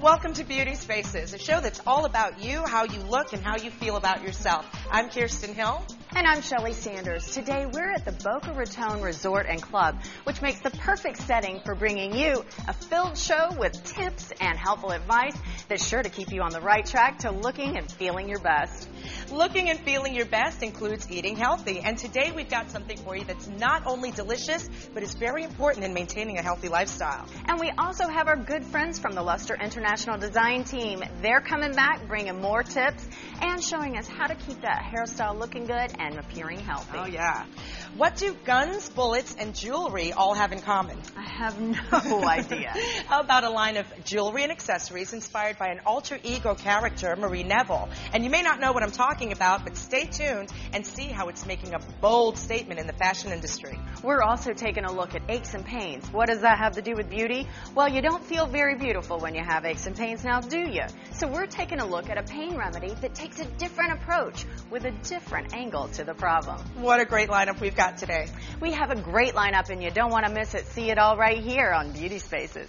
Welcome to Beauty Spaces, a show that's all about you, how you look, and how you feel about yourself. I'm Kirsten Hill. And I'm Shelley Sanders. Today we're at the Boca Raton Resort and Club, which makes the perfect setting for bringing you a filled show with tips and helpful advice that's sure to keep you on the right track to looking and feeling your best. Looking and feeling your best includes eating healthy. And today we've got something for you that's not only delicious, but is very important in maintaining a healthy lifestyle. And we also have our good friends from the Luster International Design Team. They're coming back, bringing more tips and showing us how to keep that hairstyle looking good and appearing healthy. Oh, yeah. What do guns, bullets, and jewelry all have in common? I have no idea. How about a line of jewelry and accessories inspired by an alter ego character, Marie Neville? And you may not know what I'm talking about, but stay tuned and see how it's making a bold statement in the fashion industry. We're also taking a look at aches and pains. What does that have to do with beauty? Well, you don't feel very beautiful when you have aches and pains now, do you? So we're taking a look at a pain remedy that takes a different approach with a different angle to the problem. What a great lineup we've got today. We have a great lineup and you don't want to miss it. See it all right here on Beauty Spaces.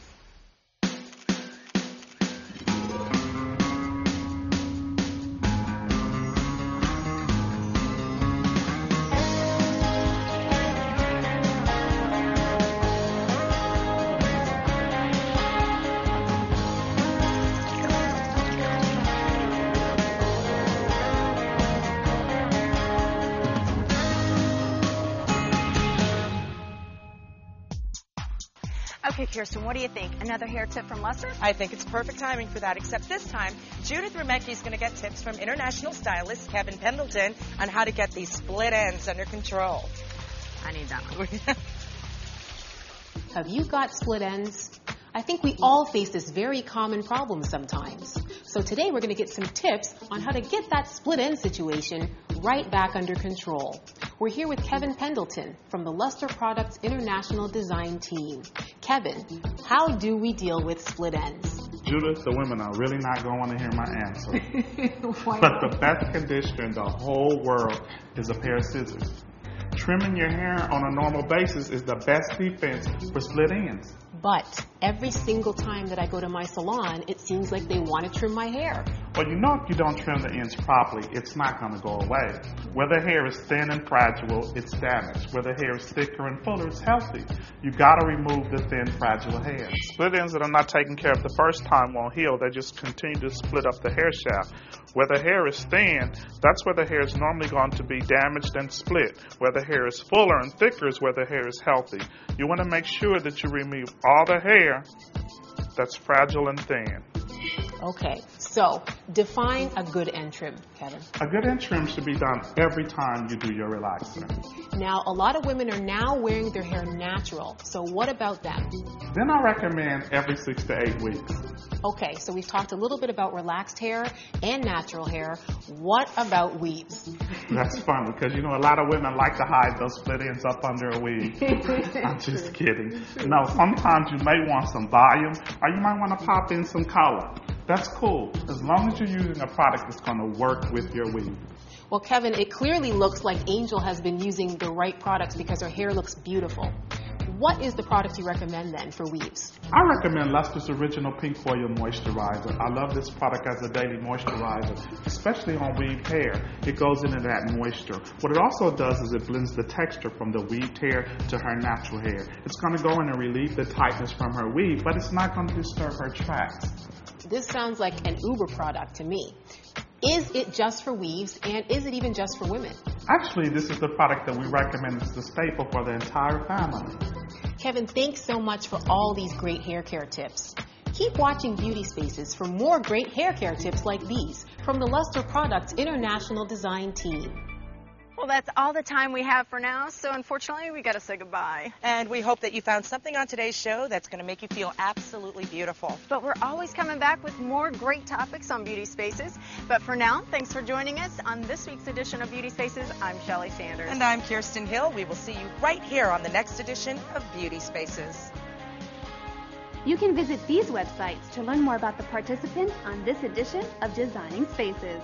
Okay, Kirsten, what do you think? Another hair tip from Luster? I think it's perfect timing for that, except this time, Judith Remecki is going to get tips from international stylist Kevin Pendleton on how to get these split ends under control. I need that one. Have you got split ends? I think we all face this very common problem sometimes. So today we're going to get some tips on how to get that split end situation right back under control. We're here with Kevin Pendleton from the Luster Products International Design Team. Kevin, how do we deal with split ends? Judith, the women are really not going to want to hear my answer. Why But not? the best conditioner in the whole world is a pair of scissors. Trimming your hair on a normal basis is the best defense for split ends. But every single time that I go to my salon, it seems like they want to trim my hair. Well, you know if you don't trim the ends properly, it's not going to go away. Whether hair is thin and fragile, it's damaged. Whether hair is thicker and fuller, it's healthy. You got to remove the thin, fragile hair. Split ends that are not taken care of the first time won't heal. They just continue to split up the hair shaft. Where the hair is thin, that's where the hair is normally going to be damaged and split. Where the hair is fuller and thicker is where the hair is healthy. You want to make sure that you remove all the hair that's fragile and thin. Okay, so define a good end trim, Kevin. A good end trim should be done every time you do your relaxer. Now, a lot of women are now wearing their hair natural, so what about them? Then I recommend every 6 to 8 weeks. Okay, so we've talked a little bit about relaxed hair and natural hair. What about weaves? That's funny because, you know, a lot of women like to hide those split ends up under a weave. I'm just kidding. No, sometimes you may want some volume or you might want to pop in some color. That's cool as long as you're using a product that's going to work with your weave. Well, Kevin, it clearly looks like Angel has been using the right products because her hair looks beautiful. What is the product you recommend then for weaves? I recommend Luster's Original Pink Oil Moisturizer. I love this product as a daily moisturizer, especially on weaved hair. It goes into that moisture. What it also does is it blends the texture from the weaved hair to her natural hair. It's going to go in and relieve the tightness from her weave, but it's not going to disturb her tracks. This sounds like an Uber product to me. Is it just for weaves, and is it even just for women? Actually, this is the product that we recommend as the staple for the entire family. Kevin, thanks so much for all these great hair care tips. Keep watching Beauty Spaces for more great hair care tips like these from the Luster Products International Design Team. Well, that's all the time we have for now, so unfortunately we got to say goodbye. And we hope that you found something on today's show that's going to make you feel absolutely beautiful. But we're always coming back with more great topics on Beauty Spaces. But for now, thanks for joining us on this week's edition of Beauty Spaces. I'm Shelley Sanders. And I'm Kirsten Hill. We will see you right here on the next edition of Beauty Spaces. You can visit these websites to learn more about the participants on this edition of Designing Spaces.